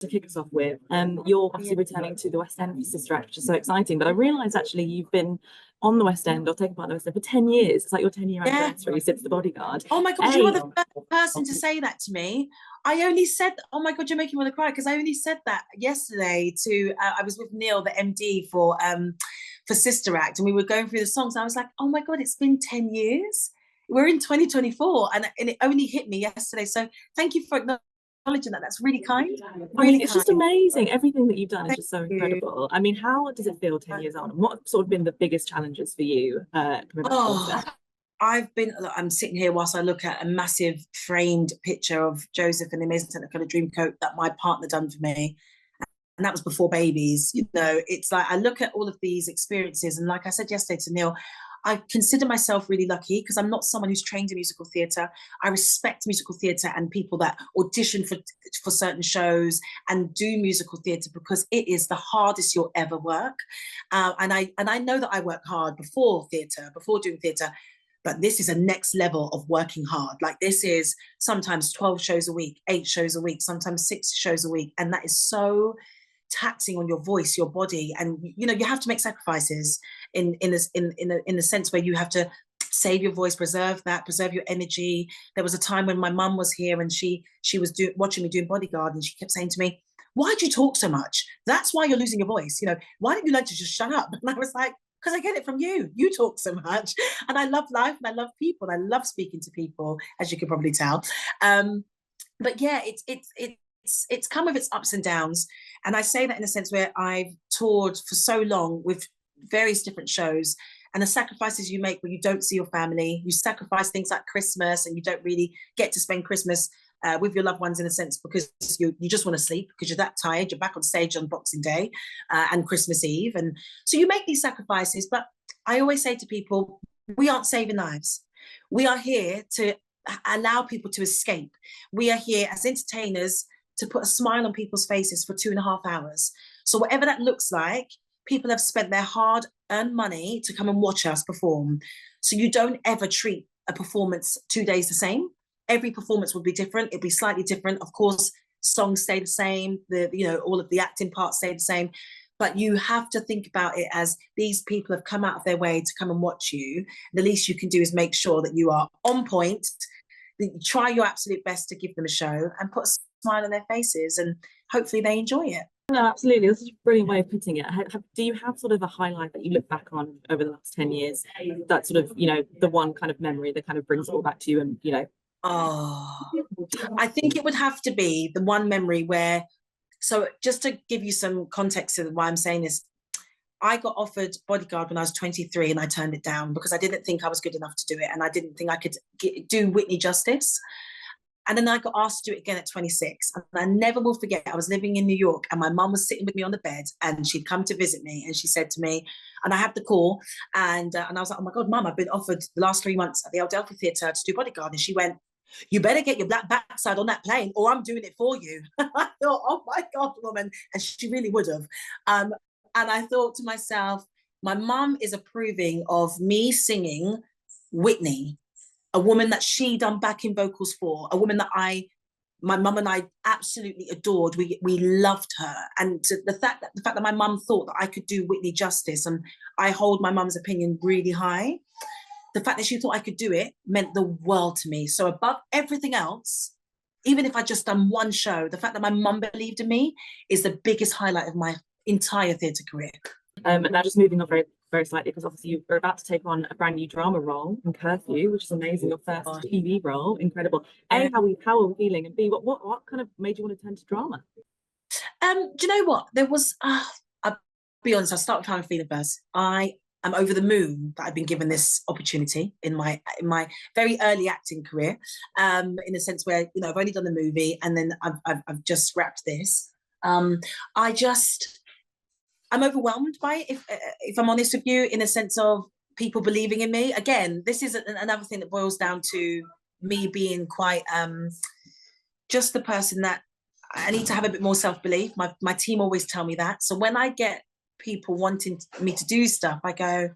to kick us off with, you're obviously returning to the West End for Sister Act, which is so exciting. But I realised actually you've been on the West End or taken part in the West End for 10 years. It's like your 10-year anniversary since The Bodyguard. Oh my God, you were the first person to say that to me. I only said, oh my God, you're making me want to cry, because I only said that yesterday to, I was with Neil, the MD for Sister Act, and we were going through the songs. And I was like, oh my God, it's been 10 years. We're in 2024, and it only hit me yesterday. So thank you for acknowledging that. That's really kind. Really it's kind. Just amazing. Everything that you've done is just so incredible. I mean, how does it feel 10 years on? And what have sort of been the biggest challenges for you? I'm sitting here whilst I look at a massive framed picture of Joseph in the Amazing Technicolor Dreamcoat that my partner done for me. And that was before babies. You know, it's like I look at all of these experiences, and like I said yesterday to Neil, I consider myself really lucky because I'm not someone who's trained in musical theatre. I respect musical theatre and people that audition for certain shows and do musical theatre, because it is the hardest you'll ever work. And I know that I work hard before doing theatre, but this is a next level of working hard. Like, this is sometimes 12 shows a week, 8 shows a week, sometimes 6 shows a week. And that is so taxing on your voice, your body. And, you know, you have to make sacrifices in the sense where you have to save your voice, preserve your energy. There was a time when my mum was here and she was watching me doing Bodyguard, and she kept saying to me, why do you talk so much? That's why you're losing your voice. You know, why don't you learn to just shut up? And I was like, because I get it from you. You talk so much. And I love life, and I love people, and I love speaking to people, as you can probably tell. But yeah, it's come with its ups and downs. And I say that in a sense where I've toured for so long with various different shows, and the sacrifices you make when you don't see your family. You sacrifice things like Christmas, and you don't really get to spend Christmas with your loved ones, in a sense, because you just want to sleep because you're that tired. You're back on stage on Boxing Day and Christmas Eve. And so you make these sacrifices. But I always say to people, we aren't saving lives. We are here to allow people to escape. We are here as entertainers to put a smile on people's faces for 2.5 hours. So whatever that looks like, people have spent their hard-earned money to come and watch us perform. So you don't ever treat a performance 2 days the same. Every performance will be different. It'll be slightly different. Of course, songs stay the same. All of the acting parts stay the same. But you have to think about it as these people have come out of their way to come and watch you. The least you can do is make sure that you are on point, that you try your absolute best to give them a show and put a smile on their faces, and hopefully they enjoy it. No, absolutely. This is a brilliant way of putting it. Do you have sort of a highlight that you look back on over the last 10 years? That sort of, the one kind of memory that kind of brings it all back to you, and, I think it would have to be the one memory where, so just to give you some context to why I'm saying this, I got offered Bodyguard when I was 23 and I turned it down because I didn't think I was good enough to do it, and I didn't think I could do Whitney justice. And then I got asked to do it again at 26. And I never will forget, I was living in New York, and my mum was sitting with me on the bed, and she'd come to visit me, and she said to me, and I had the call, and I was like, oh my God, Mum, I've been offered the last 3 months at the Adelphi Theatre to do Bodyguard. And she went, you better get your black backside on that plane or I'm doing it for you. I thought, oh my God, woman. And she really would have. And I thought to myself, my mum is approving of me singing Whitney, a woman that she done backing vocals for, a woman that my mum and I absolutely adored. We loved her. And the fact that my mum thought that I could do Whitney justice, and I hold my mum's opinion really high. The fact that she thought I could do it meant the world to me. So above everything else, even if I just done one show, the fact that my mum believed in me is the biggest highlight of my entire theatre career. And now just moving on very, very slightly, because obviously you're about to take on a brand new drama role in Curfew, which is amazing. Your first TV role, incredible. A, how are we feeling? And B, what kind of made you want to turn to drama? Do you know what? There was, I'll be honest, I'll start with how I'm feeling first. I'm over the moon that I've been given this opportunity in my very early acting career, in a sense where, I've only done the movie and then I've just wrapped this. I'm overwhelmed by it, if I'm honest with you, in a sense of people believing in me. Again, this is another thing that boils down to me being quite just the person that I need to have a bit more self-belief. My team always tell me that. So when I get people wanting me to do stuff, I go,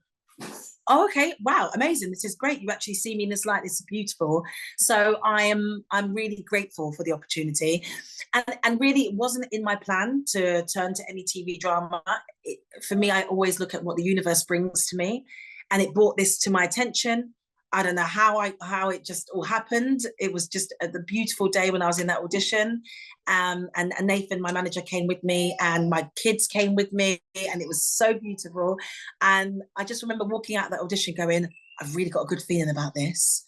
Oh, okay. Wow, amazing. This is great. You actually see me in this light. This is beautiful. So I'm really grateful for the opportunity. And really it wasn't in my plan to turn to any TV drama. For me, I always look at what the universe brings to me. And it brought this to my attention. I don't know how it just all happened. It was just the beautiful day when I was in that audition. And Nathan, my manager, came with me, and my kids came with me, and it was so beautiful. And I just remember walking out of that audition going, I've really got a good feeling about this.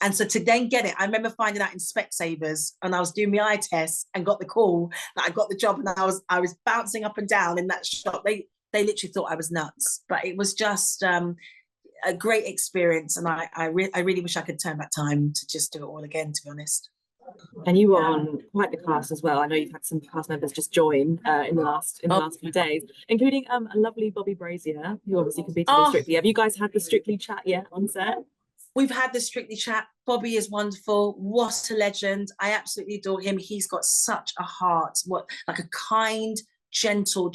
And so to then get it, I remember finding out in Specsavers, and I was doing my eye test and got the call that I got the job, and I was bouncing up and down in that shop. They literally thought I was nuts, but it was just a great experience, and I really wish I could turn back time to just do it all again, to be honest. And you were on quite the cast as well. I know you've had some cast members just join in the last few days, including a lovely Bobby Brazier, who obviously competed in Strictly. Have you guys had the Strictly chat yet on set? We've had the Strictly chat. Bobby is wonderful. What a legend. I absolutely adore him. He's got such a heart, like a kind, gentle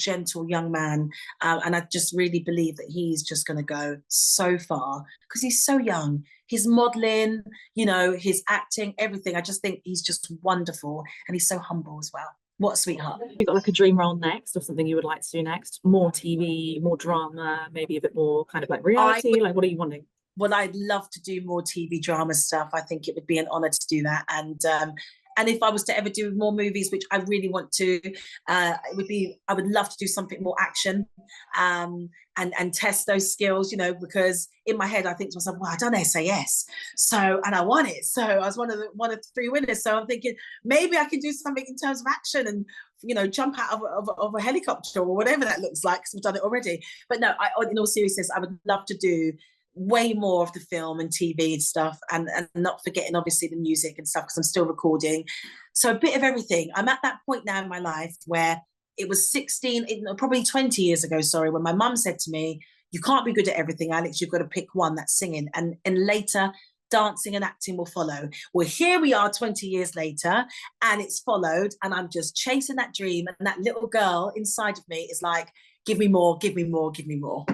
young man. And I just really believe that he's just going to go so far because he's so young. His modeling, his acting, everything. I just think he's just wonderful. And he's so humble as well. What a sweetheart. You got like a dream role next, or something you would like to do next? More TV, more drama, maybe a bit more kind of like reality? Like, what are you wanting? Well, I'd love to do more TV drama stuff. I think it would be an honor to do that. And if I was to ever do more movies, which I really want to, I would love to do something more action, and test those skills, because in my head I think to myself, well, I done SAS, and I won it. So I was one of 3 winners. So I'm thinking maybe I can do something in terms of action and, jump out of a helicopter or whatever that looks like, because I've done it already. But no, in all seriousness, I would love to do way more of the film and TV and stuff, and not forgetting obviously the music and stuff, because I'm still recording. So a bit of everything. I'm at that point now in my life where it was probably 20 years ago, when my mum said to me, you can't be good at everything, Alex, you've got to pick one. That's singing, and later dancing and acting will follow. Well, here we are 20 years later, and it's followed, and I'm just chasing that dream, and that little girl inside of me is like, give me more, give me more, give me more.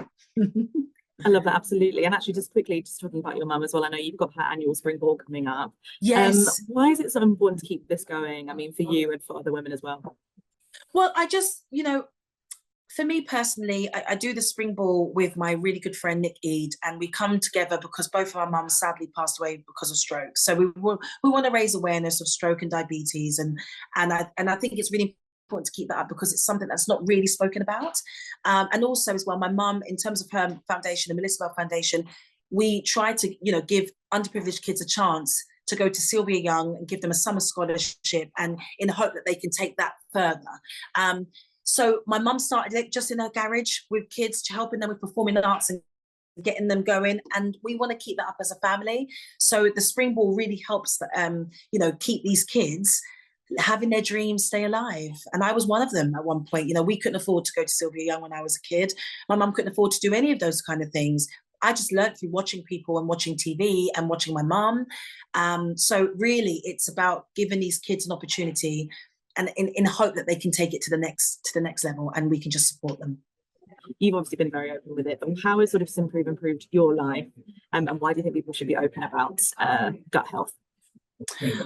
I love that, absolutely. And actually, just quickly, just talking about your mum as well, I know you've got her annual spring ball coming up. Yes. Why is it so important to keep this going? I mean, for you and for other women as well. Well, I just, for me personally, I do the spring ball with my really good friend Nick Eade, and we come together because both of our mums sadly passed away because of stroke. So we want to raise awareness of stroke and diabetes, and I think it's really important to keep that up because it's something that's not really spoken about. And also as well, my mum, in terms of her foundation, the Melissa Bell Foundation, we try to give underprivileged kids a chance to go to Sylvia Young and give them a summer scholarship, and in the hope that they can take that further. So my mum started it just in her garage with kids, helping them with performing arts and getting them going, and we want to keep that up as a family. So the spring ball really helps keep these kids having their dreams stay alive. And I was one of them at one point. We couldn't afford to go to Sylvia Young when I was a kid. My mum couldn't afford to do any of those kind of things. I just learned through watching people and watching TV and watching my mum. So really it's about giving these kids an opportunity, and in hope that they can take it to the next level, and we can just support them. You've obviously been very open with it, but how has sort of Simprove improved your life, and why do you think people should be open about gut health?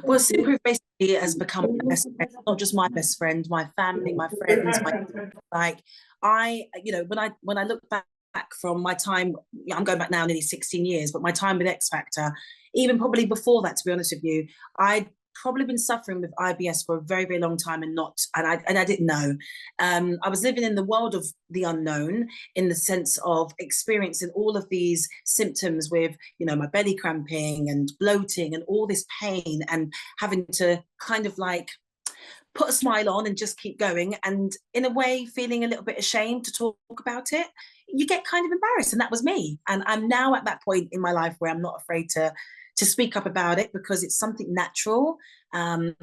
Well, Simprove basically has become my best friend, not just my best friend, my family, my friends, when I look back from my time, I'm going back now nearly 16 years, but my time with X Factor, even probably before that, to be honest with you, I'd probably been suffering with IBS for a very, very long time, and I didn't know. I was living in the world of the unknown, in the sense of experiencing all of these symptoms with, my belly cramping and bloating and all this pain, and having to kind of like put a smile on and just keep going, and in a way feeling a little bit ashamed to talk about it. You get kind of embarrassed, and that was me. And I'm now at that point in my life where I'm not afraid to speak up about it, because it's something natural, and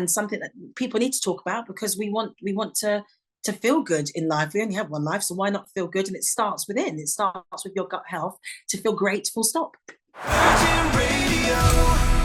something that people need to talk about, because we want to feel good in life. We only have one life, so why not feel good? And it starts within. It starts with your gut health to feel great, full stop. Virgin Radio.